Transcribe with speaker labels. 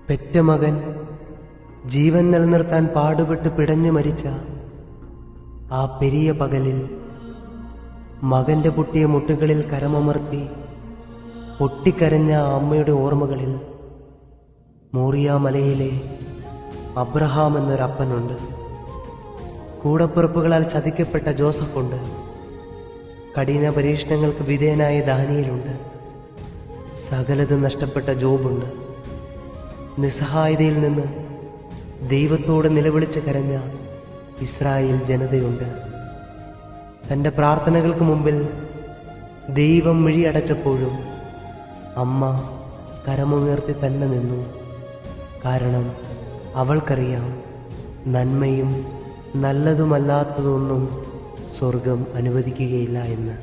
Speaker 1: പെറ്റ മകൻ ജീവൻ നിലനിർത്താൻ പാടുപെട്ട് പിടഞ്ഞു മരിച്ച ആ പെരിയ പകലിൽ മകന്റെ പൊട്ടിയ മുട്ടുകളിൽ കരമമർത്തി പൊട്ടിക്കരഞ്ഞ അമ്മയുടെ ഓർമ്മകളിൽ മോറിയ മലയിലെ അബ്രഹാം എന്നൊരപ്പനുണ്ട്. കൂടപ്പിറപ്പുകളാൽ ചതിക്കപ്പെട്ട ജോസഫുണ്ട്. കഠിന പരീക്ഷണങ്ങൾക്ക് വിധേയനായ ദാനിയേലുണ്ട്. സകലതും നഷ്ടപ്പെട്ട ജോബുണ്ട്. നിസ്സഹായതയിൽ നിന്ന് ദൈവത്തോട് നിലവിളിച്ച് കരഞ്ഞ ഇസ്രായേൽ ജനതയുണ്ട്. തൻ്റെ പ്രാർത്ഥനകൾക്ക് മുമ്പിൽ ദൈവം മിഴിയടച്ചപ്പോഴും അമ്മ കരമുയർത്തി തന്നെ നിന്നു. കാരണം അവൾക്കറിയാം, നന്മയും നല്ലതുമല്ലാത്തതൊന്നും സ്വർഗം അനുവദിക്കുകയില്ല എന്ന്.